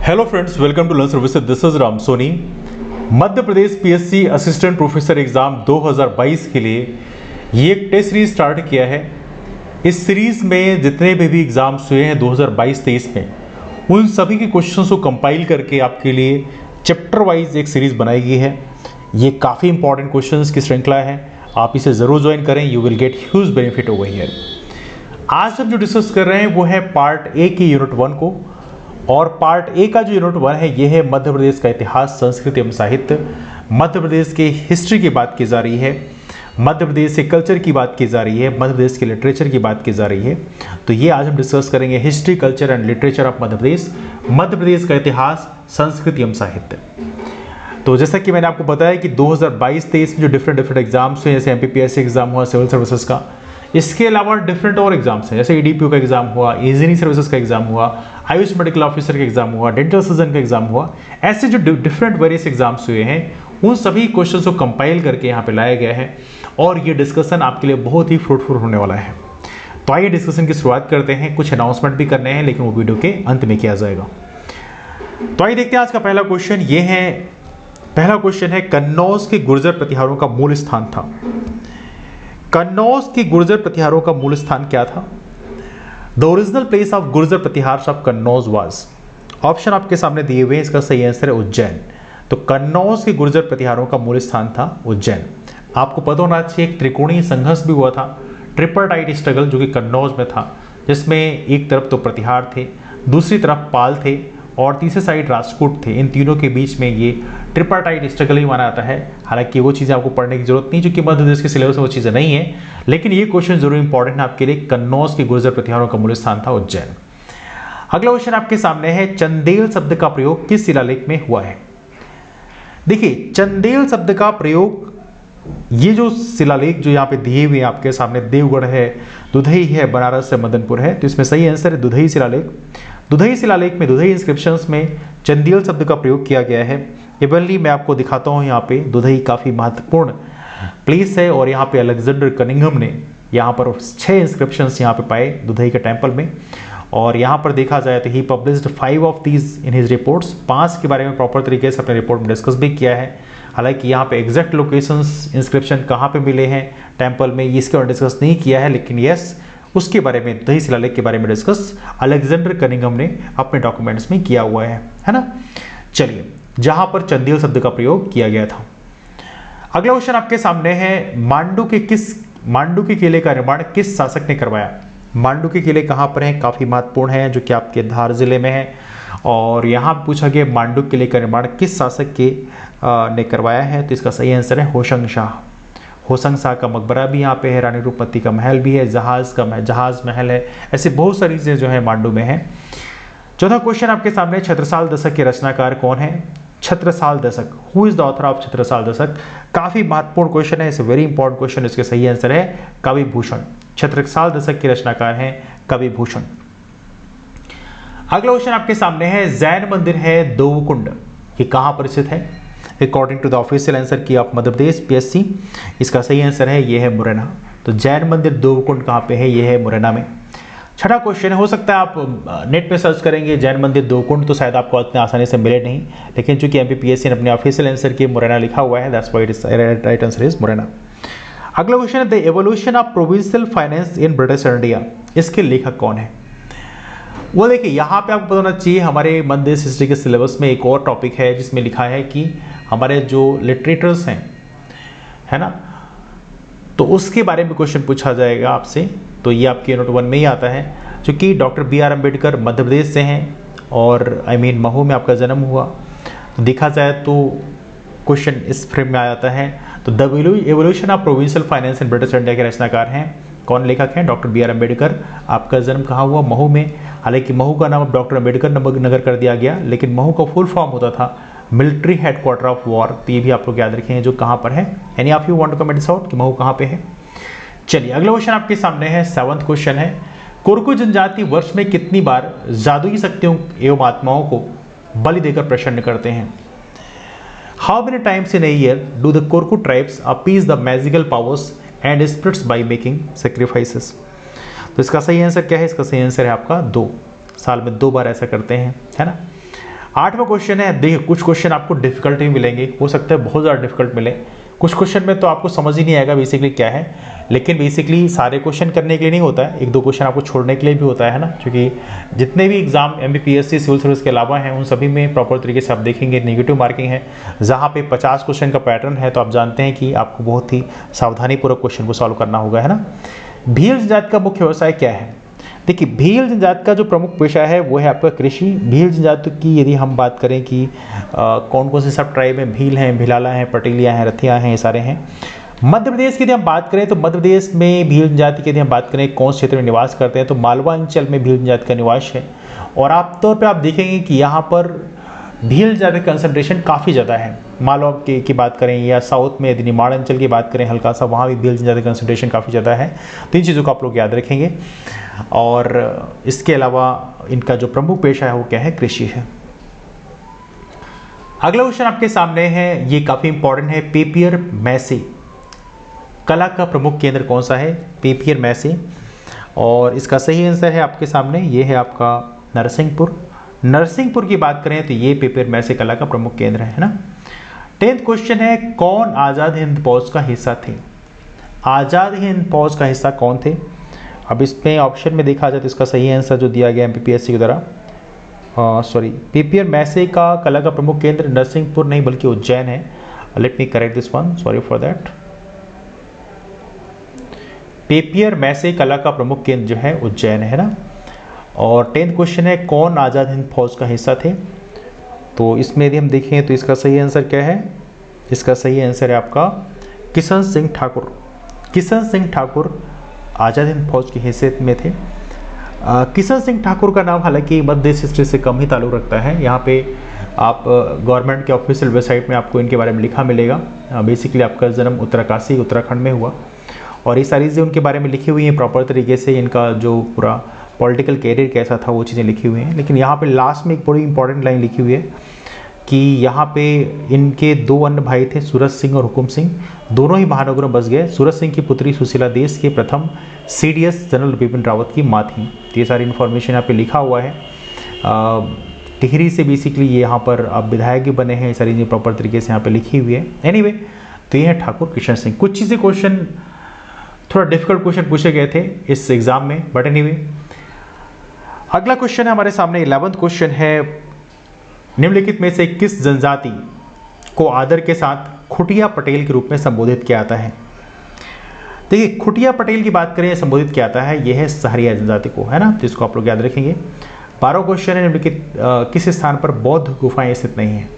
Hello friends, welcome to learn services. This is Ram Soni. Madhya Pradesh PSC assistant professor exam 2022 के लिए ये एक टेस्ट सीरीज स्टार्ट किया है। इस सीरीज में जितने भी एग्जाम्स हुए हैं 2022-23 में, उन सभी के क्वेश्चंस को कंपाइल करके आपके लिए चैप्टर वाइज एक सीरीज बनाई गई है। ये काफ़ी इंपॉर्टेंट क्वेश्चंस की श्रृंखला है, आप इसे ज़रूर ज्वाइन करें। You will get huge benefit over here. आज हम जो डिस्कस कर रहे हैं वो है पार्ट ए की यूनिट 1 को, और पार्ट ए का जो यूनिट 1 है ये है मध्य प्रदेश का इतिहास, संस्कृति एवं साहित्य। मध्य प्रदेश के हिस्ट्री की बात की जा रही है, मध्य प्रदेश के कल्चर की बात की जा रही है, मध्य प्रदेश के लिटरेचर की बात की जा रही है। तो ये आज हम डिस्कस करेंगे history, culture and literature of Madhya Pradesh का इतिहास, संस्कृति एवं साहित्य। तो जैसा कि मैंने आपको बताया कि 2022-23 में जो डिफरेंट एग्जाम्स हुए, जैसे एमपीपीएससी एग्जाम हुआ सिविल सर्विसेज का, इसके अलावा डिफरेंट और एग्जाम्स हैं, जैसे ईडीपीओ का एग्जाम हुआ, इंजीनियरिंग सर्विसेज का एग्जाम हुआ, आयुष मेडिकल ऑफिसर का एग्जाम हुआ, डेंटल सर्जन का एग्जाम हुआ। ऐसे जो डिफरेंट वेरियस एग्जाम्स हुए हैं, उन सभी क्वेश्चंस को कंपाइल करके यहाँ पे लाया गया है, और ये डिस्कशन आपके लिए बहुत ही फ्रूटफुल होने वाला है। तो आइए डिस्कशन की शुरुआत करते हैं। कुछ अनाउंसमेंट भी करने हैं, लेकिन वो वीडियो के अंत में किया जाएगा। तो आइए देखते हैं आज का पहला क्वेश्चन। ये है, पहला क्वेश्चन है, कन्नौज के गुर्जर प्रतिहारों का मूल स्थान था। कन्नौज के गुर्जर प्रतिहारों का मूल स्थान क्या था? The original place of Gurjara Pratihara of Kannauj was. Option आपके सामने दिए हुए हैं, इसका सही आंसर है उज्जैन। तो कन्नौज के गुर्जर प्रतिहारों का मूल स्थान था उज्जैन। आपको पता होना चाहिए एक त्रिकोणीय संघर्ष भी हुआ था, ट्रिपरटाइट स्ट्रगल, जो कि कन्नौज में था, जिसमें एक तरफ तो प्रतिहार थे, दूसरी तरफ पाल थे, और तीसरी साइड राजपूत थे। इन तीनों के बीच में ये ट्रिपरटाइट स्ट्रगल ही माना जाता है। हालांकि वो चीज़ें आपको पढ़ने की जरूरत नहीं, क्योंकि मध्य प्रदेश के सिलेबस में वो चीज़ें नहीं है, लेकिन ये क्वेश्चन जरूर इंपॉर्टेंट है आपके लिए। कन्नौज के गुर्जर प्रतिहारों का मूल स्थान था उज्जैन। अगला क्वेश्चन आपके सामने है, चंदेल शब्द का प्रयोग किस शिलालेख में हुआ है? देखिए, चंदेल शब्द का प्रयोग, ये जो शिलालेख जो यहाँ पे दिए हुए आपके सामने, देवगढ़ है, दुधई है, बनारस है, मदनपुर है, तो इसमें सही आंसर है दुधई शिलालेख। दुधई शिलालेख में, दुधई इंस्क्रिप्शंस में चंदेल शब्द का प्रयोग किया गया है। इवनली मैं आपको दिखाता हूँ, यहाँ पे दुधई काफ़ी महत्वपूर्ण प्लेस है, और यहाँ पे अलेक्जेंडर कनिंघम ने यहाँ पर 6 इंस्क्रिप्शंस यहाँ पे पाए दुधई के टेम्पल में। और यहाँ पर देखा जाए तो he published 5 of these in his reports. 5 के बारे में प्रॉपर तरीके से अपने रिपोर्ट में डिस्कस भी किया है। हालांकि यहाँ पे एग्जैक्ट लोकेशंस, इंस्क्रिप्शन कहाँ पे मिले हैं टेम्पल में, इसके बारे में डिस्कस नहीं किया है, लेकिन यस, उसके बारे में, दुधई शिलालेख के बारे में डिस्कस अलेक्जेंडर कनिंघम ने अपने डॉक्यूमेंट्स में किया हुआ है ना। चलिए, जहां पर चंदेल शब्द का प्रयोग किया गया था। अगला क्वेश्चन आपके सामने है, मांडू के किले का निर्माण किस शासक ने करवाया? मांडू के किले कहां पर हैं? काफी महत्वपूर्ण है, जो कि आपके धार जिले में है। और यहां पूछा गया मांडू किले का निर्माण किस शासक के ने करवाया है? तो इसका सही आंसर है होशंग शाह। होशंग शाह का मकबरा भी यहाँ पे है, रानी रूपमती का महल भी है, जहाज महल है। ऐसे बहुत सारी चीजें जो है मांडू में है। चौथा क्वेश्चन आपके सामने, छत्रसाल दशक के रचनाकार कौन है? छत्रसाल दशक, who is the author of Chhatrasal दशक? काफी महत्वपूर्ण क्वेश्चन है, इट्स वेरी इंपॉर्टेंट क्वेश्चन। इसके सही आंसर है कवि भूषण। छत्रसाल दशक के रचनाकार हैं कवि भूषण। अगला क्वेश्चन आपके सामने है, जैन मंदिर है दोवकुंड, ये कहां पर स्थित है? According to the official answer key of Madhya Pradesh PSC, इसका सही आंसर है ये है मुरैना। तो जैन मंदिर दोवकुंड कहाँ पे है? ये है मुरैना में। छठा क्वेश्चन, हो सकता है आप नेट पे सर्च करेंगे जैन मंदिर दोवकुंड, तो शायद आपको इतने आसानी से मिले नहीं, लेकिन चूंकि एमपीपीएससी ने अपने ऑफिशियल आंसर की मुरैना लिखा हुआ है, that's why it is right answer is Morena. अगला क्वेश्चन है, the evolution of provincial finance in British India, इसके लेखक कौन है? वो देखिए, यहाँ पे आपको पता होना चाहिए, हमारे मध्य प्रदेश हिस्ट्री के सिलेबस में एक और टॉपिक है जिसमें लिखा है कि हमारे जो लिटरेटर्स हैं, है ना, तो उसके बारे में क्वेश्चन पूछा जाएगा आपसे। तो ये आपके यूनिट 1 में ही आता है, क्योंकि डॉक्टर BR अम्बेडकर मध्य प्रदेश से हैं, और महू में आपका जन्म हुआ। तो देखा जाए तो क्वेश्चन इस फ्रेम में आ जाता है। तो the evolution of provincial finance in British India के रचनाकार हैं, कौन लेखक हैं? Doctor BR Ambedkar. आपका जन्म कहाँ हुआ? महू में। हालांकि महू का नाम अब डॉक्टर अम्बेडकर नगर कर दिया गया, लेकिन महू का फुल फॉर्म होता था मिलिट्री हेडक्वार्टर ऑफ वॉर। तो ये भी आप लोग याद रखेंगे, जो कहाँ पर है। Any of you want to comment out कि महू कहाँ पे है? चलिए, अगला क्वेश्चन आपके सामने है, 7th क्वेश्चन है, कोरकू जनजाति वर्ष में कितनी बार जादुई शक्तियों एवं आत्माओं को बलि देकर प्रसन्न करते हैं? How many times in a year do the Korku tribes appease the magical powers and spirits by making sacrifices? तो इसका सही आंसर क्या है? इसका सही आंसर है आपका 2 साल में 2 बार ऐसा करते हैं, है ना। 8वां क्वेश्चन है, देखिए कुछ क्वेश्चन आपको डिफिकल्ट ही मिलेंगे, हो सकता है बहुत ज़्यादा डिफिकल्ट मिले, कुछ क्वेश्चन में तो आपको समझ ही नहीं आएगा बेसिकली क्या है, लेकिन बेसिकली सारे क्वेश्चन करने के लिए नहीं होता है, एक दो क्वेश्चन आपको छोड़ने के लिए भी होता है ना, क्योंकि जितने भी एग्जाम एमपीपीएससी सिविल सर्विस के अलावा हैं उन सभी में प्रॉपर तरीके से आप देखेंगे नेगेटिव मार्किंग है, जहाँ पे 50 क्वेश्चन का पैटर्न है, तो आप जानते हैं कि आपको बहुत ही सावधानीपूर्वक क्वेश्चन को सॉल्व करना होगा, है ना। भील जनजाति का मुख्य व्यवसाय क्या है? देखिए भील जनजाति का जो प्रमुख पेशा है वो है आपका कृषि। भील जनजाति की यदि हम बात करें कि कौन कौन से सब ट्राइब में भील हैं, भिलाला हैं, पटेलिया हैं, रथिया हैं, ये सारे हैं। मध्य प्रदेश की यदि हम बात करें तो मध्य प्रदेश में भील जनजाति की यदि हम बात करें कौन से क्षेत्र में निवास करते हैं तो मालवा अंचल में भील जनजाति का निवास है, और आमतौर पर आप देखेंगे कि यहाँ पर भील जनजाति कंसंट्रेशन काफ़ी ज़्यादा है। मालवा की बात करें या साउथ में यदि निमाड़ अंचल की बात करें हल्का सा, वहाँ भी भील जनजाति कंसंट्रेशन काफ़ी ज़्यादा है। तो इन चीज़ों को आप लोग याद रखेंगे। और इसके अलावा इनका जो प्रमुख पेशा है वो क्या है? कृषि है। अगला क्वेश्चन आपके सामने है, ये काफ़ी इंपॉर्टेंट है। पेपियर मैसी कला का प्रमुख केंद्र कौन सा है? पेपियर मैसी। और इसका सही आंसर है आपके सामने, ये है आपका नरसिंहपुर। नरसिंहपुर की बात करें तो ये पेपियर मैसी कला का प्रमुख केंद्र है ना। 10th क्वेश्चन है, कौन आज़ाद हिंद फौज का हिस्सा थे? आज़ाद हिंद फौज का हिस्सा कौन थे? अब इसमें ऑप्शन में देखा जाए तो इसका सही आंसर जो दिया गया एमपीपीएससी के द्वारा, पेपियर मैसी का कला का प्रमुख केंद्र नरसिंहपुर नहीं बल्कि उज्जैन है। Let me correct this one, sorry for that. Papier mache कला का प्रमुख केंद्र जो है उज्जैन है ना। और 10th क्वेश्चन है, कौन आज़ाद हिंद फौज का हिस्सा थे? तो इसमें यदि हम देखें तो इसका सही आंसर क्या है? इसका सही आंसर है आपका किशन सिंह ठाकुर। किशन सिंह ठाकुर आज़ाद हिंद फौज के हिस्से में थे। किशन सिंह ठाकुर का नाम हालांकि मध्य देश हिस्ट्री से कम ही ताल्लुक़ रखता है। यहाँ पे आप गवर्नमेंट के ऑफिशियल वेबसाइट में आपको इनके बारे में लिखा मिलेगा। बेसिकली आपका जन्म उत्तरकाशी उत्तराखंड में हुआ, और ये सारी चीज़ें उनके बारे में लिखी हुई हैं प्रॉपर तरीके से। इनका जो पूरा पॉलिटिकल कैरियर कैसा था वो चीज़ें लिखी हुई हैं। लेकिन यहाँ पे लास्ट में एक बड़ी इंपॉर्टेंट लाइन लिखी हुई है कि यहाँ पे इनके 2 अन्य भाई थे, सूरज सिंह और हुकुम सिंह, दोनों ही महानगरों में बस गए। सूरज सिंह की पुत्री सुशीला देश के प्रथम सीडीएस जनरल बिपिन रावत की माँ थी। तो ये सारी इन्फॉर्मेशन यहाँ पे लिखा हुआ है। टिहरी से बेसिकली ये यहाँ पर अब विधायक भी बने हैं, ये सारी चीज़ें प्रॉपर तरीके से यहाँ पे लिखी हुई है। एनीवे, तो ये है ठाकुर किशन सिंह। कुछ चीज़ें क्वेश्चन थोड़ा डिफिकल्ट क्वेश्चन पूछे गए थे इस एग्जाम में, बट एनीवे। अगला क्वेश्चन है हमारे सामने 11th क्वेश्चन है, निम्नलिखित में से किस जनजाति को आदर के साथ खुटिया पटेल के रूप में संबोधित किया जाता है? देखिए खुटिया पटेल की बात करें संबोधित किया जाता है, यह है सहरिया जनजाति को, है ना, जिसको आप लोग याद रखेंगे। 12वां क्वेश्चन है, निम्नलिखित किस स्थान पर बौद्ध गुफाएं स्थित नहीं है?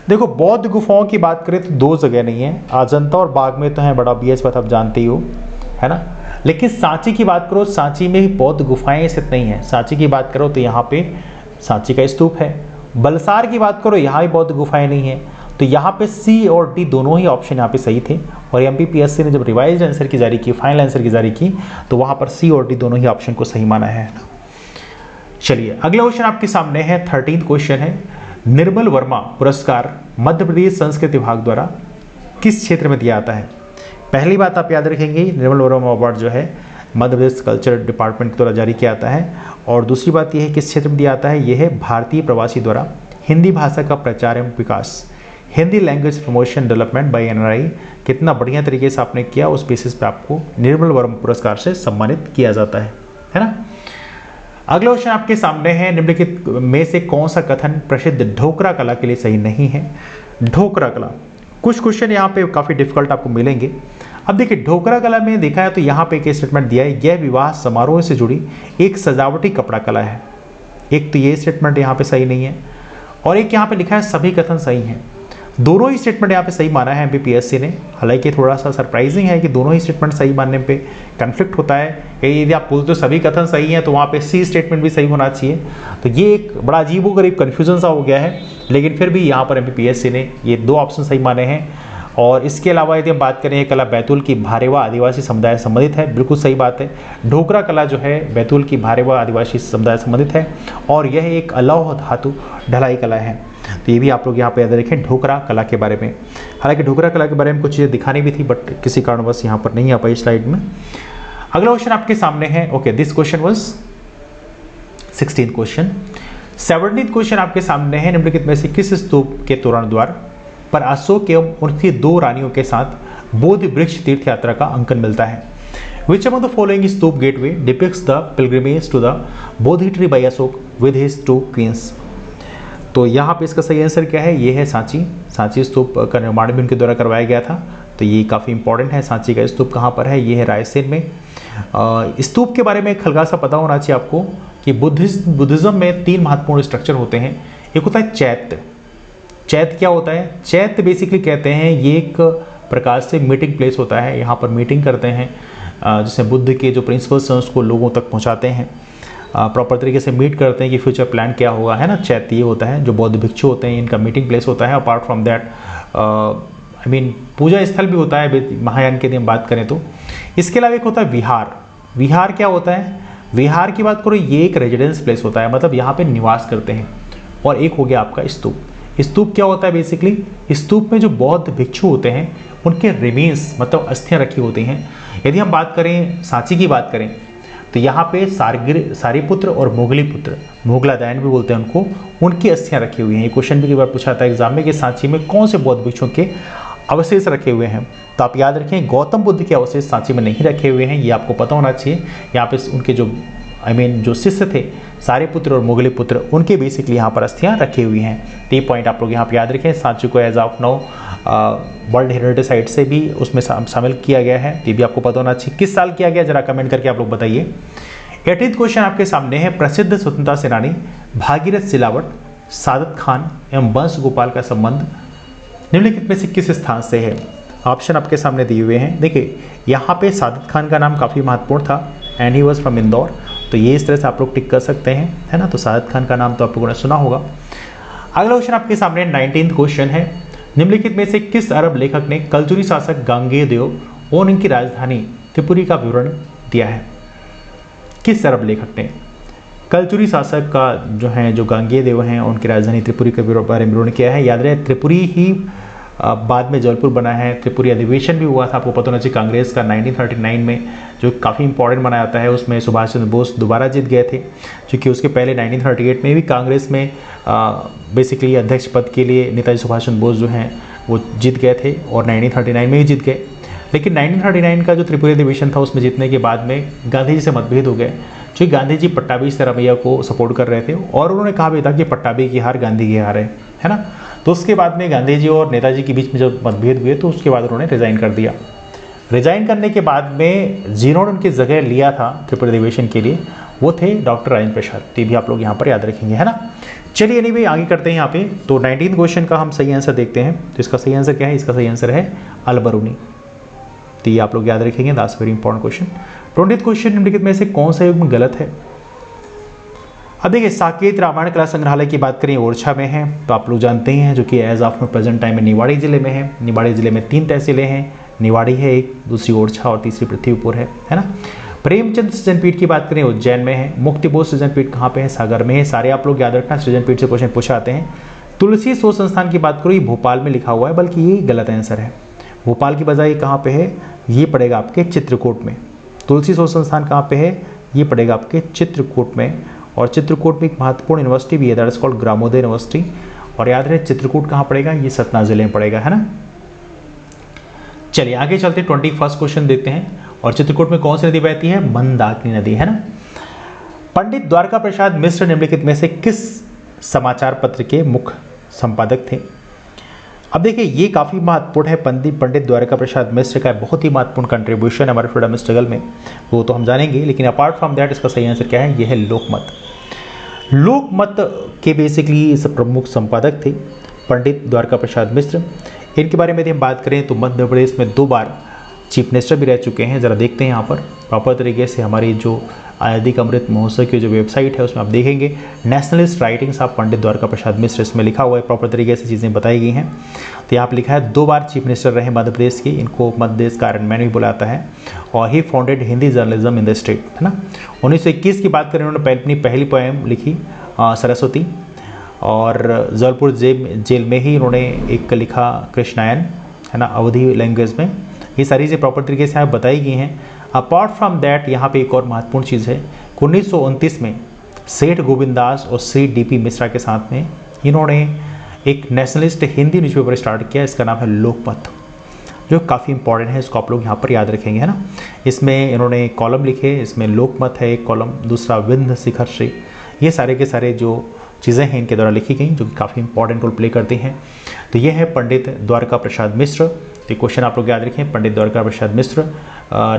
देखो बौद्ध गुफाओं की बात करें तो 2 जगह नहीं है, अजंता और बाग में तो है, बड़ा BS बात आप जानते ही हो, है ना। लेकिन सांची की बात करो, सांची में ही बौद्ध गुफाएं स्थित नहीं है। सांची की बात करो तो यहाँ पे सांची का स्तूप है। बलसार की बात करो, यहाँ भी बौद्ध गुफाएं नहीं है। तो यहाँ पे C और D दोनों ही ऑप्शन यहाँ पे सही थे। और एमपीपीएससी ने जब रिवाइज्ड आंसर की जारी की, फाइनल आंसर की जारी की, तो वहाँ पर C और D दोनों ही ऑप्शन को सही माना है। चलिए अगला क्वेश्चन आपके सामने है, 13th क्वेश्चन है, निर्मल वर्मा पुरस्कार मध्य प्रदेश संस्कृति विभाग द्वारा किस क्षेत्र में दिया जाता है? पहली बात आप याद रखेंगे, निर्मल वर्मा अवार्ड जो है मध्य प्रदेश कल्चर डिपार्टमेंट द्वारा जारी किया जाता है। और दूसरी बात यह है किस क्षेत्र में दिया जाता है, यह है भारतीय प्रवासी द्वारा हिंदी भाषा का प्रचार एवं विकास, Hindi language promotion development by NRI। कितना बढ़िया तरीके से आपने किया, उस बेसिस पे आपको निर्मल वर्मा पुरस्कार से सम्मानित किया जाता है ना। अगला क्वेश्चन आपके सामने है, निम्नलिखित में से कौन सा कथन प्रसिद्ध ढोकरा कला के लिए सही नहीं है? ढोकरा कला, कुछ क्वेश्चन यहाँ पे काफ़ी डिफिकल्ट आपको मिलेंगे। अब देखिए ढोकरा कला में देखा है तो यहाँ पे एक स्टेटमेंट दिया है, यह विवाह समारोह से जुड़ी एक सजावटी कपड़ा कला है। एक तो ये स्टेटमेंट यहाँ पे सही नहीं है, और एक यहाँ पे लिखा है सभी कथन सही हैं। दोनों ही स्टेटमेंट यहाँ पे सही माना है एमपीपीएससी ने। हालांकि थोड़ा सा सरप्राइजिंग है कि दोनों ही स्टेटमेंट सही मानने पे कन्फ्लिक्ट होता है कि यदि आप बोलते हो सभी कथन सही हैं तो वहाँ पे C स्टेटमेंट भी सही होना चाहिए। तो ये एक बड़ा अजीबोगरीब कन्फ्यूजन सा हो गया है, लेकिन फिर भी यहाँ पर एमपीपीएससी ने ये 2 ऑप्शन सही माने हैं। और इसके अलावा यदि हम बात करें, कला बैतूल की भारेवा आदिवासी समुदाय संबंधित है, बिल्कुल सही बात है। ढोकरा कला जो है बैतूल की भारेवा आदिवासी समुदाय संबंधित है, और यह एक अलौह धातु ढलाई कला है। तो ये भी आप लोग यहाँ पे याद रखें ढोकरा कला के बारे में। हालांकि ढोकरा कला के बारे में कुछ चीज़ें दिखानी भी थी, बट किसी कारणवश यहाँ पर नहीं आ पाई स्लाइड में। अगला क्वेश्चन आपके सामने है, okay this question was 16th question. 17th question आपके सामने है, निम्नलिखित में से किस स्तूप के तोरण द्वार पर अशोक एवं उनकी 2 रानियों के साथ बोधि वृक्ष तीर्थ यात्रा का अंकन मिलता है? Which among the following stupa gateway depicts the pilgrimage to the Bodhi tree by Ashok with his 2 queens? तो यहाँ पे इसका सही आंसर क्या है? ये है सांची स्तूप का निर्माण भी उनके द्वारा करवाया गया था, तो ये काफ़ी इंपॉर्टेंट है। सांची का स्तूप कहाँ पर है? ये है रायसेन में। स्तूप के बारे में एक हल्का सा पता होना चाहिए आपको कि बुद्धिज्म में 3 महत्वपूर्ण स्ट्रक्चर होते हैं। एक होता है चैत्य क्या होता है? चैत्य बेसिकली कहते हैं ये एक प्रकार से मीटिंग प्लेस होता है, यहाँ पर मीटिंग करते हैं जिसमें बुद्ध के जो प्रिंसिपल्स हैं उसको लोगों तक पहुँचाते हैं, प्रॉपर तरीके से मीट करते हैं कि फ्यूचर प्लान क्या होगा, है ना। चैत्य ये होता है, जो बौद्ध भिक्षु होते हैं इनका मीटिंग प्लेस होता है। अपार्ट फ्रॉम दैट पूजा स्थल भी होता है महायान के लिए हम बात करें तो। इसके अलावा एक होता है विहार क्या होता है? विहार की बात करो, ये एक रेजिडेंस प्लेस होता है, मतलब यहाँ पे निवास करते हैं। और एक हो गया आपका स्तूप क्या होता है? बेसिकली स्तूप में जो बौद्ध भिक्षु होते हैं उनके रिमेन्स मतलब अस्थियां रखी होती हैं। यदि हम बात करें सांची की बात करें तो यहाँ पे सारिपुत्र और मोगलादायन भी बोलते हैं उनको, उनकी अस्थियां रखी हुई हैं। ये क्वेश्चन भी कई बार पूछा था एग्जाम में कि सांची में कौन से बौद्ध भिक्षुओं के अवशेष रखे हुए हैं, तो आप याद रखें गौतम बुद्ध के अवशेष सांची में नहीं रखे हुए हैं, ये आपको पता होना चाहिए। यहाँ पे उनके जो जो शिष्य थे सारिपुत्र और मोगलीपुत्र, उनके बेसिकली यहाँ पर अस्थियाँ रखी हुई हैं। तो ये पॉइंट आप लोग यहाँ पे याद रखें। सांची को as of now world heritage site से भी उसमें शामिल किया गया है, ये भी आपको पता होना चाहिए। किस साल किया गया जरा कमेंट करके आप लोग बताइए। 18th क्वेश्चन आपके सामने है, प्रसिद्ध स्वतंत्रता सेनानी भागीरथ सिलावट, सादत खान एवं वंश गोपाल का संबंध निम्नलिखित में से किस स्थान से है? ऑप्शन आपके सामने दिए हुए हैं। देखिए यहाँ पे सादत खान का नाम काफ़ी महत्वपूर्ण था and he was from Indore, तो ये इस तरह से आप लोग टिक कर सकते हैं, है ना। तो सादत खान का नाम तो आप लोगों ने सुना होगा। अगला क्वेश्चन आपके सामने 19th क्वेश्चन है, निम्नलिखित में से किस अरब लेखक ने कलचुरी शासक गांगेय और इनकी राजधानी त्रिपुरी का विवरण दिया है? किस अरब लेखक ने कलचुरी शासक का जो गांगेय हैं उनकी राजधानी त्रिपुरी के बारे में विवरण किया है? याद रहे त्रिपुरी ही बाद में जयपुर बना है। त्रिपुरी अधिवेशन भी हुआ था, आपको पता होना चाहिए, कांग्रेस का 1939 में, जो काफ़ी इंपॉर्टेंट माना जाता है। उसमें सुभाष चंद्र बोस दोबारा जीत गए थे, क्योंकि उसके पहले 1938 में भी कांग्रेस में बेसिकली अध्यक्ष पद के लिए नेताजी सुभाष चंद्र बोस जो हैं वो जीत गए थे और 1939 में ही जीत गए। लेकिन 1939 का जो त्रिपुरी अधिवेशन था उसमें जीतने के बाद में गांधी जी से मतभेद हो गए, क्योंकि गांधी जी पट्टाभी सरमैया को सपोर्ट कर रहे थे और उन्होंने कहा भी था कि पट्टाभी की हार गांधी की हार है ना। तो उसके बाद में गांधी जी और नेताजी के बीच में जब मतभेद हुए तो उसके बाद उन्होंने रिज़ाइन कर दिया। रिज़ाइन करने के बाद में जिन्होंने उनकी जगह लिया था त्रिपुरा अधिवेशन के लिए वो थे डॉक्टर राजेंद्र प्रसाद। तो भी आप लोग यहाँ पर याद रखेंगे, है ना। चलिए एनीवे आगे करते हैं यहाँ पे। तो 19th क्वेश्चन का हम सही आंसर देखते हैं। तो इसका सही आंसर क्या है? इसका सही आंसर है अल-बरूनी। तो ये आप लोग याद रखेंगे, that's very important question. 20th question निम्नलिखित में से कौन सा युग्म गलत है? अब देखिए साकेत रामायण कला संग्रहालय की बात करें ओरछा में है, तो आप लोग जानते हैं, जो कि एज ऑफ प्रेजेंट टाइम में निवाड़ी जिले में है। निवाड़ी जिले में 3 तहसीलें हैं, निवाड़ी है एक, दूसरी ओरछा और तीसरी पृथ्वीपुर है ना। प्रेमचंद सृजनपीठ की बात करें उज्जैन में है। मुक्तिबोध सृजनपीठ कहाँ पे है? सागर में है। सारे आप लोग याद रखना, सृजनपीठ से क्वेश्चन पूछे आते हैं। तुलसी शोध संस्थान की बात करो, ये भोपाल में लिखा हुआ है, बल्कि ये गलत आंसर है। भोपाल की बजाय कहाँ पे है? ये पड़ेगा आपके चित्रकूट में। तुलसी शोध संस्थान कहाँ पे है? ये पड़ेगा आपके चित्रकूट में। और चित्रकूट में एक महत्वपूर्ण यूनिवर्सिटी भी है, that is called Gramodaya university. और याद रहे चित्रकूट कहाँ पड़ेगा? ये सतना जिले में पड़ेगा, है ना। चलिए आगे चलते 21st क्वेश्चन देखते हैं। और चित्रकूट में कौन सी नदी बहती है? मंदाकिनी नदी, है ना। पंडित द्वारका प्रसाद मिश्र निम्नलिखित में से किस समाचार पत्र के मुख्य संपादक थे? अब देखिए ये काफ़ी महत्वपूर्ण है। पंडित द्वारका प्रसाद मिश्र का बहुत ही महत्वपूर्ण कंट्रीब्यूशन हमारे फ्रीडम स्ट्रगल में, वो तो हम जानेंगे। लेकिन अपार्ट फ्रॉम दैट इसका सही आंसर क्या है? यह है लोकमत। लोकमत के बेसिकली इस प्रमुख संपादक थे पंडित द्वारका प्रसाद मिश्र। इनके बारे में यदि हम बात करें तो मध्य प्रदेश में 2 बार चीफ मिनिस्टर भी रह चुके हैं। ज़रा देखते हैं यहाँ पर प्रॉपर तरीके से हमारी जो आज़ादी का अमृत महोत्सव की जो वेबसाइट है उसमें आप देखेंगे नेशनलिस्ट राइटिंग्स ऑफ पंडित द्वारका प्रसाद मिश्र, इसमें लिखा हुआ है, प्रॉपर तरीके से चीज़ें बताई गई हैं। तो यहाँ पर लिखा है 2 बार चीफ मिनिस्टर रहे मध्य प्रदेश के, इनको मध्य प्रदेश का आयरन मैन भी बुलाया जाता है। और he founded Hindi journalism in the state, है ना। 1921 की बात करें उन्होंने अपनी पहली पोएम लिखी सरस्वती, और जबलपुर जेल में ही उन्होंने एक लिखा कृष्णायन, है ना, अवधी लैंग्वेज में। ये सारी चीज़ें प्रॉपर तरीके से यहाँ बताई गई हैं। अपार्ट फ्रॉम दैट यहाँ पे एक और महत्वपूर्ण चीज़ है, 1929 में सेठ गोविंदास और श्री डीपी मिश्रा के साथ में इन्होंने एक नेशनलिस्ट हिंदी न्यूज़पेपर स्टार्ट किया, इसका नाम है लोकमत, जो काफ़ी इंपॉर्टेंट है, इसको आप लोग यहाँ पर याद रखेंगे, है ना। इसमें इन्होंने कॉलम लिखे, इसमें लोकमत है एक कॉलम, दूसरा विंध्य शिखर श्री, ये सारे के सारे जो चीज़ें हैं इनके द्वारा लिखी गई जो कि काफ़ी इंपॉर्टेंट रोल प्ले करती हैं। तो ये है पंडित द्वारका प्रसाद मिश्र। तो क्वेश्चन आप लोग याद रखें, पंडित द्वारका प्रसाद मिश्र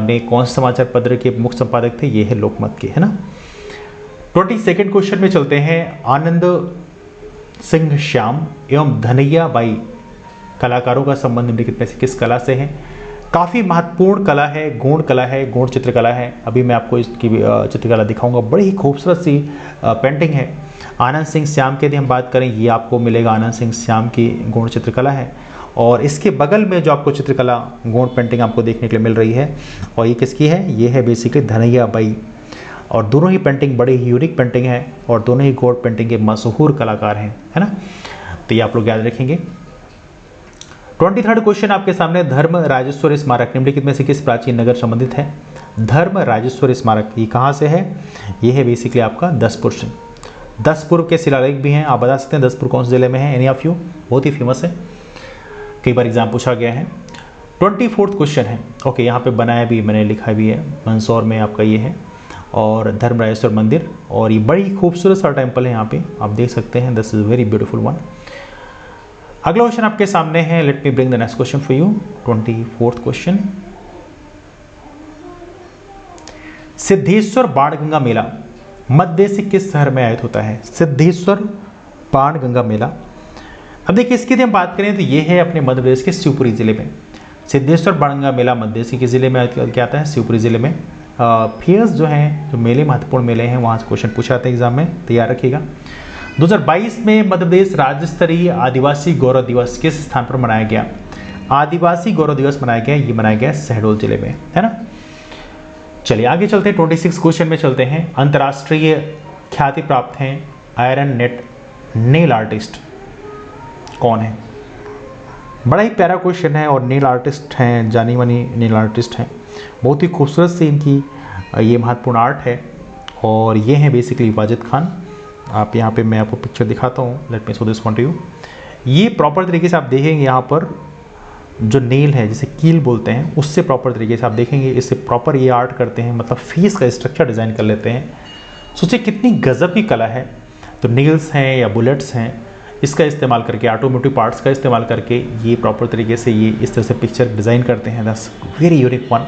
ने कौन से समाचार पत्र के मुख्य संपादक थे, ये है लोकमत के, है ना। 22nd क्वेश्चन में चलते हैं। आनंद सिंह श्याम एवं धनैया बाई कलाकारों का संबंध निम्नलिखित में से किस कला से है? काफ़ी महत्वपूर्ण कला है, गौण कला है, गौण चित्रकला है। अभी मैं आपको इसकी चित्रकला दिखाऊंगा, बड़ी ही खूबसूरत सी पेंटिंग है। आनंद सिंह श्याम की यदि हम बात करें, ये आपको मिलेगा आनंद सिंह श्याम की गौण चित्रकला है। और इसके बगल में जो आपको चित्रकला गौण पेंटिंग आपको देखने के लिए मिल रही है, और ये किसकी है? ये है बेसिकली धनैया बाई। और दोनों ही पेंटिंग बड़ी ही यूनिक पेंटिंग है और दोनों ही गौण पेंटिंग के मशहूर कलाकार हैं, है ना। तो ये आप लोग याद रखेंगे। 23rd क्वेश्चन आपके सामने। धर्म राजेश्वर स्मारक निम्नलिखित में से किस प्राचीन नगर संबंधित है? धर्म राजेश्वर स्मारक ये कहाँ से है? ये है बेसिकली आपका दसपुर से। दसपुर के शिलालेख भी हैं, आप बता सकते हैं दसपुर कौन से जिले में है? Any of you? बहुत ही फेमस है, कई बार एग्जाम पूछा गया है। 24th क्वेश्चन है। ओके, यहाँ पे बनाया भी, मैंने लिखा भी है, मंदसौर में आपका ये है और धर्म राजेश्वर मंदिर, और ये बड़ी खूबसूरत सा टेम्पल है, यहाँ पे आप देख सकते हैं। This is very beautiful one. अगला क्वेश्चन आपके सामने है। Let me bring the next question for you. 24th question. Siddheshwar Banganga मेला मध्य से किस शहर में आयोजित होता है? सिद्धेश्वर बाणगंगा मेला। अब देखिए, इसकी यदि हम बात करें तो ये है अपने मध्य प्रदेश के शिवपुरी जिले में। सिद्धेश्वर बाणगंगा मेला मध्य से किस जिले में आयोजित किया जाता है? शिवपुरी जिले में। फेयर्स जो हैं, जो मेले महत्वपूर्ण मेले हैं, वहाँ से क्वेश्चन पूछा जाता है एग्जाम में, तैयार रखिएगा। 2022 में मध्य प्रदेश राज्य स्तरीय आदिवासी गौरव दिवस किस स्थान पर मनाया गया? आदिवासी गौरव दिवस मनाया गया, ये मनाया गया शहडोल जिले में, है ना। चलिए आगे चलते हैं। 26 क्वेश्चन में चलते हैं। अंतर्राष्ट्रीय ख्याति प्राप्त हैं आयरन नेट नेल आर्टिस्ट कौन है? बड़ा ही प्यारा क्वेश्चन है और नेल आर्टिस्ट हैं, जानी मानी नेल आर्टिस्ट हैं। बहुत ही खूबसूरत सी इनकी ये महत्वपूर्ण आर्ट है और ये हैं बेसिकली वाजिद खान। आप यहाँ पे मैं आपको पिक्चर दिखाता हूँ। Let me show this one two you. ये प्रॉपर तरीके से आप देखेंगे, यहाँ पर जो नेल है जिसे कील बोलते हैं, उससे प्रॉपर तरीके से आप देखेंगे, इससे प्रॉपर ये आर्ट करते हैं, मतलब फेस का स्ट्रक्चर डिज़ाइन कर लेते हैं। सोचिए कितनी गजब की कला है। तो नेल्स हैं या बुलेट्स हैं, इसका इस्तेमाल करके, ऑटोमोटिव पार्ट्स का इस्तेमाल करके ये प्रॉपर तरीके से ये इस तरह से पिक्चर डिज़ाइन करते हैं। That's very unique one.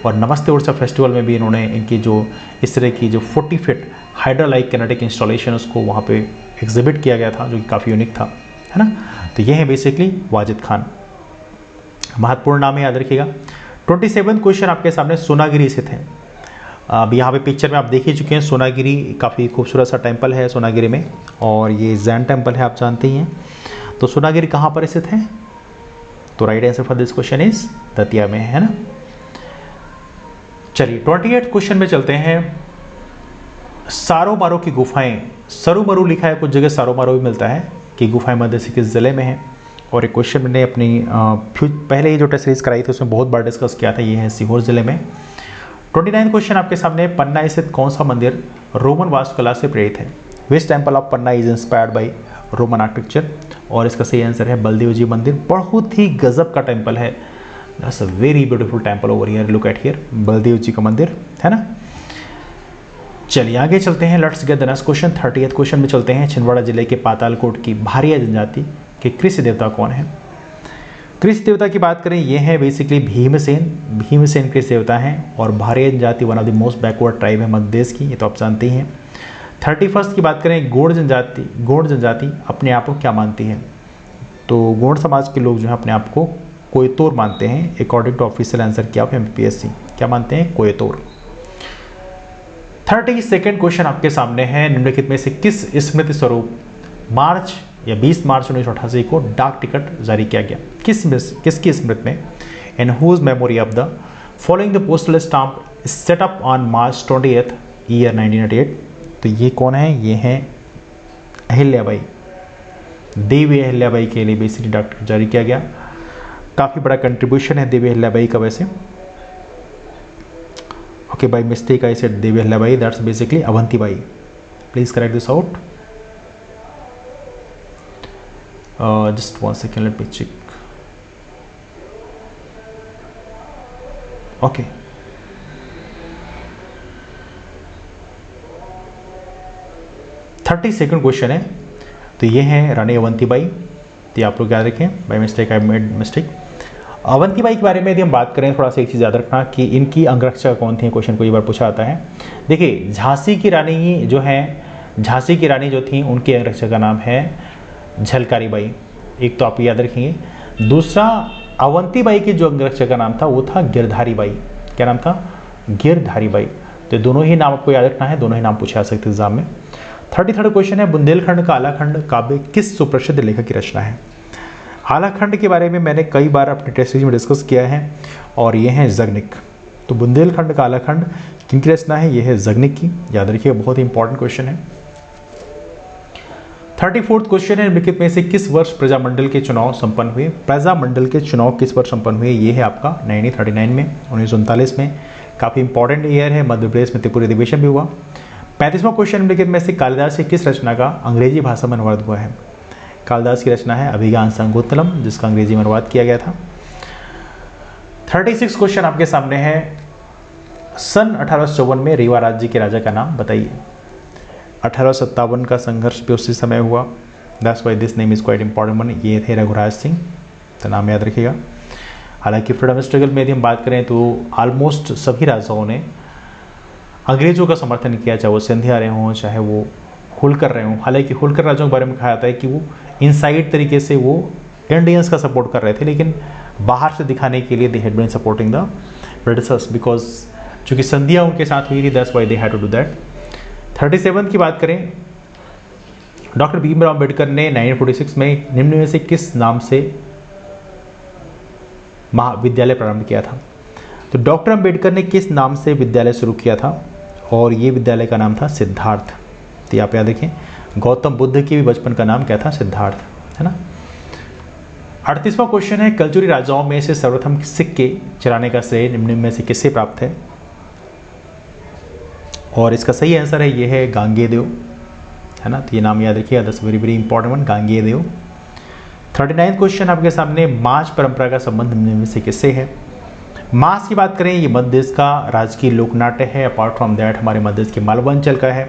और नमस्ते उड़ीसा फेस्टिवल में भी इन्होंने इनकी जो इस तरह की जो 40 फीट हाइड्रोलाइक किनेटिक इंस्टॉलेशन उसको वहाँ पे एग्जिबिट किया गया था, जो कि काफ़ी यूनिक था, है ना। तो ये है बेसिकली वाजिद खान। महत्वपूर्ण नाम है, याद रखिएगा। 27th क्वेश्चन आपके सामने। सोनागिरी स्थित है। अब यहाँ पे पिक्चर में आप देख ही चुके हैं, सोनागिरी काफ़ी खूबसूरत सा टेम्पल है सोनागिरी में, और ये जैन टेम्पल है, आप जानते ही हैं। तो सोनागिरी कहाँ पर स्थित है? तो right answer for this question is Datia में, है ना। चलिए 28th क्वेश्चन में चलते हैं। सारोमारो की गुफाएं, सरुमरु लिखा है कुछ जगह, सारोमारो भी मिलता है, कि गुफाएं मध्य से किस जिले में है? और एक क्वेश्चन मैंने अपनी पहले ही जो टेस्ट सीरीज कराई थी उसमें बहुत बार डिस्कस किया था, ये है सीहोर जिले में। 29th क्वेश्चन आपके सामने। पन्ना स्थित कौन सा मंदिर रोमन वास्तुकला से प्रेरित है? Which temple of Panna is inspired by Roman architecture? और इसका सही आंसर है बलदेव जी मंदिर। बहुत ही गजब का टेम्पल है। That's a very beautiful temple over here, look at here, Baldev ji का मंदिर, है ना। चलिए आगे चलते हैं। Let's get the next question. 30th question में चलते हैं। छिंदवाड़ा जिले के पातालकोट की भारिया जनजाति के कृषि देवता कौन है? कृषि देवता की बात करें, ये है बेसिकली भीमसेन। भीमसेन कृषि देवता हैं और भारिया जनजाति one of the most backward tribe है मध्य प्रदेश की, ये तो आप जानते ही हैं। 31st की बात करें। गौड़ जनजाति अपने आप को क्या मानती है? तो गौड़ समाज के लोग जो है अपने आप को कोयतोर मानते हैं, अकॉर्डिंग टू ऑफिशियल आंसर किया ऑफ MPSC। क्या मानते हैं? कोयतोर। 32nd क्वेश्चन आपके सामने है। निम्नलिखित में से किस स्मृति स्वरूप मार्च या 20 मार्च 1988 को डाक टिकट जारी किया गया? किसकी स्मृति में? In whose memory of the following the postal stamp set up on March 28 year 1988। तो ये कौन है? ये हैं अहिल्याबाई, देवी अहिल्याबाई के लिए बेसिकली डाक टिकट जारी किया गया। काफ़ी बड़ा कंट्रीब्यूशन है देवी अहिल्याबाई का वैसे। Okay, by mistake I said Devi Ahilyabai, that's basically Avantibai. Please correct this out. Just 1 second, let me check. Okay, second question है. तो ये है रानी अवंतीबाई. तो आप लोग याद रखें, bye mistake I made mistake. Avantibai के बारे में यदि हम बात करें, थोड़ा सा एक चीज़ याद रखना कि इनकी अंगरक्षक कौन थी. क्वेश्चन को ये बार पूछा जाता है. देखिए, झांसी की रानी जो है, झांसी की रानी जो थी, उनके अंगरक्षक का नाम है झलकारी बाई. एक तो आप याद रखेंगे. दूसरा, अवंतीबाई के जो अंगरक्षक का नाम था वो था गिरधारी बाई. क्या नाम था? गिरधारी बाई. तो दोनों ही नाम आपको याद रखना है, दोनों ही नाम पूछा जा सकते हैं एग्जाम में. 33rd क्वेश्चन है, बुंदेलखंड का आलाखंड काव्य किस सुप्रसिद्ध लेखक की रचना है? आलाखंड के बारे में मैंने कई बार अपने टेस्ट सीरीज में डिस्कस किया है और ये है जगनिक. तो बुंदेलखंड का आलाखंड किनकी रचना है? ये है जगनिक की. याद रखिएगा, बहुत ही इंपॉर्टेंट क्वेश्चन है. 34th क्वेश्चन है, निम्नलिखित में से किस वर्ष प्रजामंडल के चुनाव संपन्न हुए? प्रजामंडल के चुनाव किस वर्ष संपन्न हुए? ये है आपका 1939 में, 1939 में. काफी इंपॉर्टेंट ईयर है. मध्य प्रदेश में त्रिपुरी अधिवेशन भी हुआ. 35वां क्वेश्चन, निम्नलिखित में से कालिदास की किस रचना का अंग्रेजी भाषा में अनुवाद हुआ है? कालिदास की रचना है अभिज्ञान शाकुंतलम, जिसका अंग्रेजी में अनुवाद किया गया था. 36 क्वेश्चन आपके सामने है, सन 1854 में रीवा राज्य के राजा का नाम बताइए. 1857 का संघर्ष भी उसी समय हुआ. That's why this name is quite important one. ये थे रघुराज सिंह. तो नाम याद रखिएगा. हालांकि फ्रीडम स्ट्रगल में यदि हम बात करें तो ऑलमोस्ट सभी राजाओं ने अंग्रेजों का समर्थन किया, चाहे वो सिंधिया रहे हों, चाहे वो होलकर रहे हों. हालांकि होलकर राजाओं के बारे में कहा जाता है कि वो इनसाइड तरीके से वो इंडियंस का सपोर्ट कर रहे थे, लेकिन बाहर से दिखाने के लिए they had been supporting the Britishers, because चूंकि संधिया उनके साथ हुई थी. That's why they had to do that. 37 की बात करें, डॉक्टर भीमराव अम्बेडकर ने 1946 में निम्न में से किस नाम से महाविद्यालय प्रारंभ किया था? तो डॉक्टर अम्बेडकर ने किस नाम से विद्यालय शुरू किया था? और ये विद्यालय का नाम था सिद्धार्थ. तो आप याद रखें, गौतम बुद्ध के भी बचपन का नाम क्या था? सिद्धार्थ, है ना. 38वां क्वेश्चन है, कलचुरी राजाओं में से सर्वप्रथम सिक्के चलाने का श्रेय निम्न में से किससे प्राप्त है? और इसका सही आंसर है, ये है गांगेय, है ना. तो ये नाम याद रखिएगा, that's very very important one, Gangeya. 39वां क्वेश्चन आपके सामने, माछ परंपरा का संबंध निम्न में से किससे है? माछ की बात करें, ये मध्य देश का राजकीय लोकनाट्य है. अपार्ट फ्रॉम दैट हमारे मध्य देश के मालवा अंचल का है.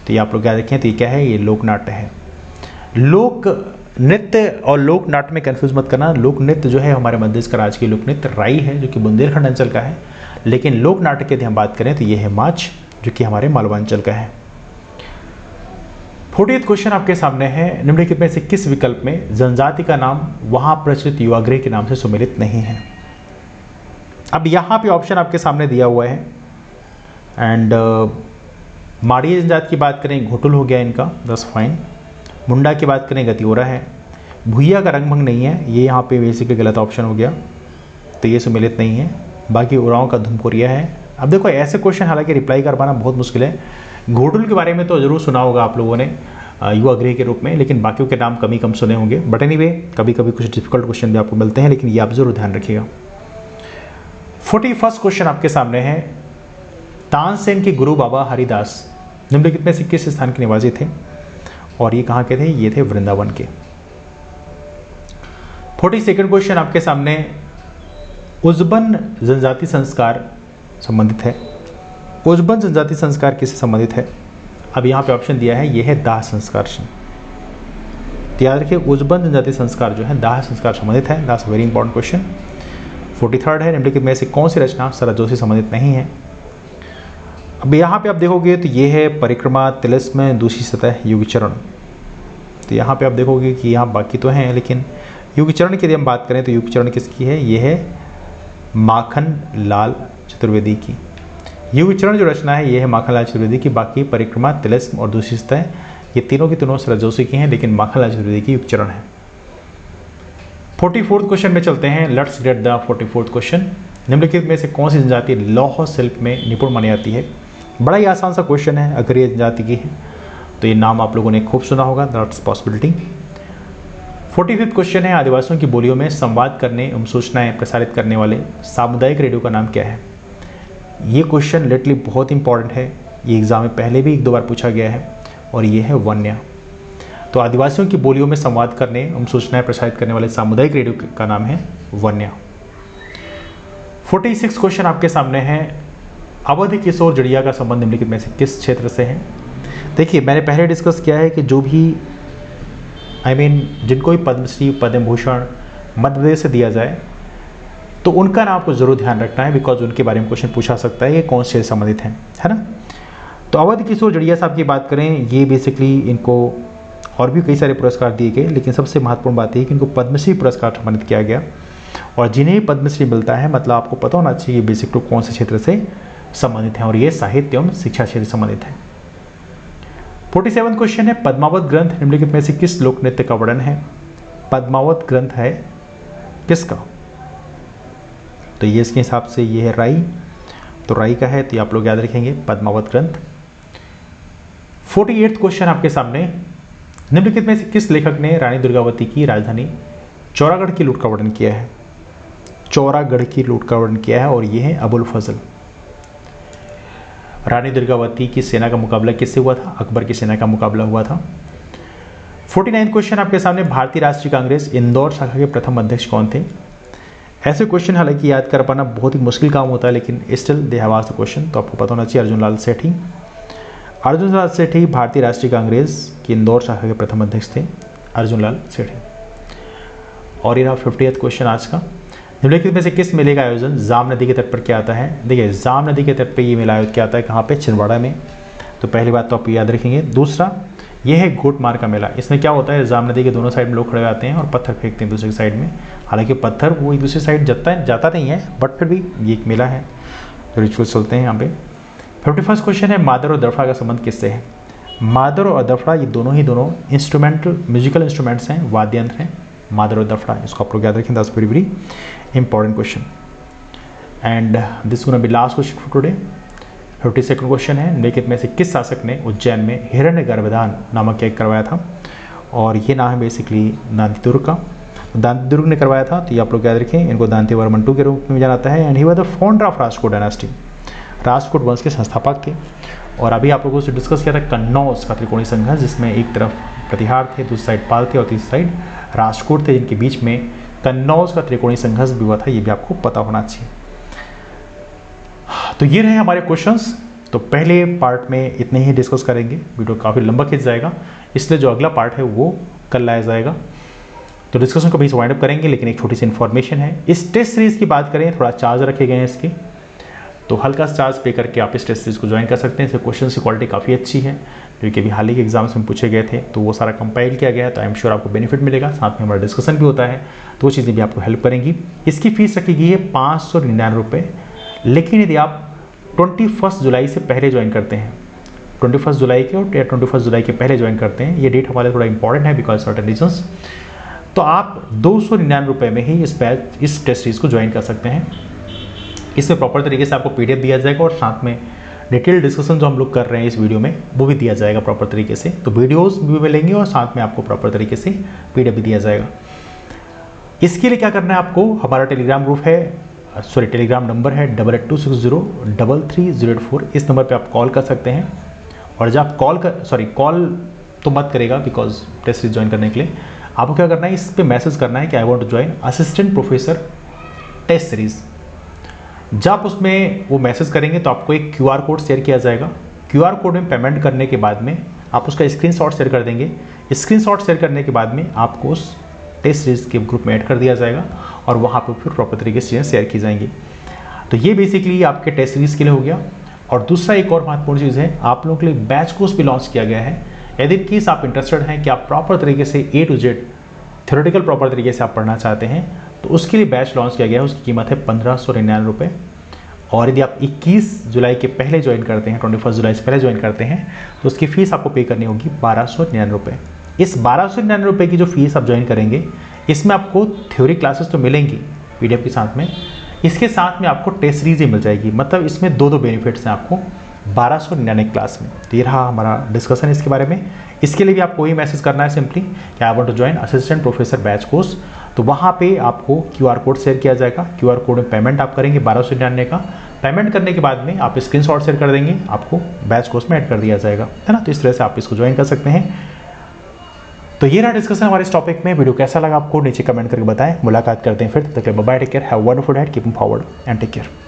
तो ये आप लोग याद रखें. तो ये क्या है? ये लोकनाट्य है. लोक नृत्य और लोक नाट्य में कंफ्यूज मत करना. लोक नृत्य जो है हमारे मध्य देश का राजकीय लोक नृत्य राई है, जो कि बुंदेलखंड अंचल का है. लेकिन लोक नाट्य की यदि हम बात करें तो ये है माछ, जो कि हमारे मालवा अंचल का है. 40th क्वेश्चन आपके सामने है, निम्नलिखित में से किस विकल्प में जनजाति का नाम वहां प्रचलित युवागृह के नाम से सुमेलित नहीं है? अब यहाँ पे ऑप्शन आपके सामने दिया हुआ है. एंड माड़िया जनजाति की बात करें, घोटुल हो गया इनका, दस फाइन. मुंडा की बात करें, गतियोरा है. भुइया का रंगभंग नहीं है, ये यहाँ पे बेसिकली गलत ऑप्शन हो गया, तो ये सुमेलित नहीं है. बाकी उरांव का धुमपुरिया है. अब देखो, ऐसे क्वेश्चन हालांकि रिप्लाई कर पाना बहुत मुश्किल है. घोटुल के बारे में तो जरूर सुना होगा आप लोगों ने युवा गृह के रूप में, लेकिन बाकियों के नाम कम सुने होंगे. बट एनीवे, कभी कभी कुछ डिफिकल्ट क्वेश्चन भी आपको मिलते हैं, लेकिन ये आप जरूर ध्यान रखिएगा. 41st क्वेश्चन आपके सामने है, तानसेन के गुरु बाबा हरिदास निम्नलिखित में से किस स्थान के निवासी थे? और ये कहाँ के थे? ये थे वृंदावन के. 42nd क्वेश्चन आपके सामने, उज्बन जनजाति संस्कार संबंधित है. उज्बन जनजाति संस्कार किससे संबंधित है? अब यहाँ पे ऑप्शन दिया है, ये है दाह संस्कार से. तो याद रखिए, उज्बन जनजाति संस्कार जो है दाह संस्कार संबंधित है. That's very important question. 43rd है, निम्नलिखित में से कौन सी रचना शरद जोशी संबंधित नहीं है? अब यहाँ पे आप देखोगे तो ये है परिक्रमा, तिलिस्म, दूसरी सतह, युग चरण. तो यहाँ पे आप देखोगे कि यहाँ बाकी तो हैं, लेकिन युग चरण की यदि हम बात करें तो युग चरण किसकी है? ये है माखन लाल चतुर्वेदी की. युग चरण जो रचना है ये है माखन लाल चतुर्वेदी की. बाकी परिक्रमा, तिलिस्म और दूसरी सतह, ये तीनों की तीनों शरद जोशी की हैं, लेकिन माखन लाल चतुर्वेदी की युग चरण है. 44th क्वेश्चन में चलते हैं. Let's get the 44th question. निम्नलिखित में से कौन सी जनजाति लौह शिल्प में निपुण मानी जाती है? बड़ा ही आसान सा क्वेश्चन है. अगर ये जनजाति की है तो ये नाम आप लोगों ने खूब सुना होगा, दैट्स पॉसिबिलिटी. 45th क्वेश्चन है, आदिवासियों की बोलियों में संवाद करने एवं सूचनाएं प्रसारित करने वाले सामुदायिक रेडियो का नाम क्या है? ये क्वेश्चन लिटरली बहुत इंपॉर्टेंट है. ये एग्जाम में पहले भी एक दो बार पूछा गया है. और ये है वन्य। तो आदिवासियों की बोलियों में संवाद करने एवं सूचनाएं प्रसारित करने वाले सामुदायिक रेडियो का नाम है वन्य। 46 क्वेश्चन आपके सामने है। अवध किशोर जड़िया का संबंध निम्नलिखित में से किस क्षेत्र से है? देखिए, मैंने पहले डिस्कस किया है कि जो भी जिनको भी पद्मश्री पद्म भूषण मध्य प्रदेश से दिया जाए तो उनका नाम आपको जरूर ध्यान रखना है, बिकॉज उनके बारे में क्वेश्चन पूछा सकता है कि कौन से संबंधित हैं, है ना। तो अवध किशोर जड़िया साहब की बात करें, ये बेसिकली इनको और भी कई सारे पुरस्कार दिए गए, लेकिन सबसे महत्वपूर्ण बात यह कि इनको पद्मश्री पुरस्कार सम्मानित किया गया। और जिन्हें पद्मश्री मिलता है मतलब आपको पता होना चाहिए बेसिक टू कौन से क्षेत्र से संबंधित हैं, और ये साहित्य एवं शिक्षा क्षेत्र से संबंधित है। 47 क्वेश्चन है, पद्मावत ग्रंथ निम्नलिखित में से किस लोक नृत्य का वर्णन है? पद्मावत ग्रंथ है किसका? तो ये इसके हिसाब से ये है राई, तो राई का है, तो आप लोग याद रखेंगे पद्मावत ग्रंथ। 48 क्वेश्चन आपके सामने, निम्नलिखित में से किस लेखक ने रानी दुर्गावती की राजधानी चौरागढ़ की लूट का वर्णन किया है? चौरागढ़ की लूट का वर्णन किया है, और ये है अबुल फजल। रानी दुर्गावती की सेना का मुकाबला किससे हुआ था? अकबर की सेना का मुकाबला हुआ था। 49 क्वेश्चन आपके सामने, भारतीय राष्ट्रीय कांग्रेस इंदौर शाखा के प्रथम अध्यक्ष कौन थे? ऐसे क्वेश्चन हालांकि याद कर पाना बहुत ही मुश्किल काम होता है, लेकिन still they have asked the question, तो आपको पता होना चाहिए अर्जुन लाल सेठी। अर्जुन लाल सेठी भारतीय राष्ट्रीय कांग्रेस की इंदौर शाखा के प्रथम अध्यक्ष थे, अर्जुन लाल सेठी। और ये रहा 50th क्वेश्चन आज का, निम्नलिखित में से किस मेले का आयोजन जाम नदी के तट पर किया जाता है? देखिए, जाम नदी के तट पर ये मेला आयोजित किया जाता है, कहाँ पे? छिंदवाड़ा में। तो पहली बात तो आप याद रखेंगे। दूसरा, यह है घोटमार का मेला। इसमें क्या होता है, जाम नदी के दोनों साइड में लोग खड़े जाते हैं और पत्थर फेंकते हैं दूसरी साइड में। हालांकि पत्थर वो एक दूसरी साइड जाता नहीं है, बट फिर भी ये एक मेला है, तो रिचुअल्स चलते हैं यहाँ पे। 51st क्वेश्चन है, मादर और दफड़ा का संबंध किससे है? मादर और दफड़ा ये दोनों इंस्ट्रूमेंटल म्यूजिकल इंस्ट्रूमेंट्स हैं, वाद्य यंत्र हैं, मादर और दफड़ा। इसको आप लोग याद रखें, that's very very important question. And this gonna be last question for today. 52nd question है, निम्नलिखित में से किस शासक ने उज्जैन में हिरण्यगर्भदान नामक यज्ञ करवाया था? और ये नाम है बेसिकली दांतीदुर्ग का, दांतीदुर्ग ने करवाया था। तो ये आप लोग याद रखें, इनको दांतीवर्मन II के रूप में जाना जाता है। And he was the founder of Rajkot dynasty, Rajkot वंश के संस्थापक थे। और अभी आप लोगों से डिस्कस किया था कन्नौज का त्रिकोणीय संघर्ष, जिसमें एक तरफ प्रतिहार थे, दूसरी साइड पाल थे और तीसरी साइड राजकोट थे, जिनके बीच में कन्नौज का त्रिकोणीय संघर्ष भी हुआ था। ये भी आपको पता होना चाहिए। तो ये रहे हमारे क्वेश्चंस। तो पहले पार्ट में इतने ही डिस्कस करेंगे, वीडियो काफ़ी लंबा खिंच जाएगा, इसलिए जो अगला पार्ट है वो कल लाया जाएगा। तो डिस्कशन को भी वाइंड अप करेंगे, लेकिन एक छोटी सी इन्फॉर्मेशन है। इस टेस्ट सीरीज़ की बात करें, थोड़ा चार्ज रखे गए हैं इसके, तो हल्का सा चार्ज पे करके आप इस टेस्ट सीरीज़ को ज्वाइन कर सकते हैं। इससे क्वेश्चन की क्वालिटी काफ़ी अच्छी है, जो कि अभी हाल ही के एग्जाम्स में पूछे गए थे, तो वो सारा कंपाइल किया गया है। तो आई एम श्योर आपको बेनिफिट मिलेगा, साथ में हमारा डिस्कशन भी होता है, तो वो चीज़ें भी आपको हेल्प करेंगी। इसकी फीस रखी गई है 599 रुपये, लेकिन यदि आप 21 जुलाई से पहले ज्वाइन करते हैं, 21 जुलाई के और 21 जुलाई के पहले ज्वाइन करते हैं, ये डेट हमारे थोड़ा इंपॉर्टेंट है बिकॉज सर्टेन रीजन्स, तो आप 299 रुपये में ही इस टेस्ट सीरीज़ को ज्वाइन कर सकते हैं। इसमें प्रॉपर तरीके से आपको PDF दिया जाएगा और साथ में डिटेल डिस्कशन जो हम लोग कर रहे हैं इस वीडियो में वो भी दिया जाएगा प्रॉपर तरीके से। तो वीडियोस भी मिलेंगे और साथ में आपको प्रॉपर तरीके से PDF भी दिया जाएगा। इसके लिए क्या करना है आपको, हमारा टेलीग्राम ग्रुप है, टेलीग्राम नंबर है 8860333084। इस नंबर पे आप कॉल कर सकते हैं। और जब आप कॉल तो मत करेगा बिकॉज टेस्ट सीरीज ज्वाइन करने के लिए आपको क्या करना है, इस पे मैसेज करना है कि I want to join assistant professor test series. जब आप उसमें वो मैसेज करेंगे तो आपको एक QR कोड शेयर किया जाएगा। QR कोड में पेमेंट करने के बाद में आप उसका स्क्रीनशॉट शेयर कर देंगे। स्क्रीनशॉट शेयर करने के बाद में आपको उस टेस्ट सीरीज़ के ग्रुप में ऐड कर दिया जाएगा और वहाँ पर फिर प्रॉपर तरीके से चीज़ें शेयर की जाएंगी। तो ये बेसिकली आपके टेस्ट सीरीज़ के लिए हो गया। और दूसरा एक और महत्वपूर्ण चीज़ है, आप लोगों के लिए बैच कोर्स भी लॉन्च किया गया है। यदि केस आप इंटरेस्टेड हैं कि आप प्रॉपर तरीके से A to Z theoretical proper तरीके से आप पढ़ना चाहते हैं, तो उसके लिए बैच लॉन्च किया गया है। उसकी कीमत है 1599 रुपये। और यदि आप 21 जुलाई के पहले ज्वाइन करते हैं, 21 जुलाई से पहले ज्वाइन करते हैं, तो उसकी फ़ीस आपको पे करनी होगी 1299 रुपये। इस 1299 रुपये की जो फीस आप ज्वाइन करेंगे, इसमें आपको थ्योरी क्लासेस तो मिलेंगी PDF के साथ में, इसके साथ में आपको टेस्ट सीरीज ही मिल जाएगी। मतलब इसमें दो बेनिफिट्स हैं आपको 1299 क्लास में। तो ये रहा हमारा डिस्कशन इसके बारे में। इसके लिए भी आपको वही मैसेज करना है सिंपली कि I want to join assistant professor batch course. तो वहाँ पे आपको QR कोड शेयर किया जाएगा। QR कोड में पेमेंट आप करेंगे 1299 का, पेमेंट करने के बाद में आप स्क्रीनशॉट शेयर कर देंगे, आपको बैच कोर्स में ऐड कर दिया जाएगा, है ना। तो इस तरह से आप इसको ज्वाइन कर सकते हैं। तो ये रहा डिस्कशन हमारे इस टॉपिक में। वीडियो कैसा लगा आपको नीचे कमेंट करके बताएं। मुलाकात करते हैं फिर, तब तक bye, take care, have a wonderful day, keep moving forward and take care.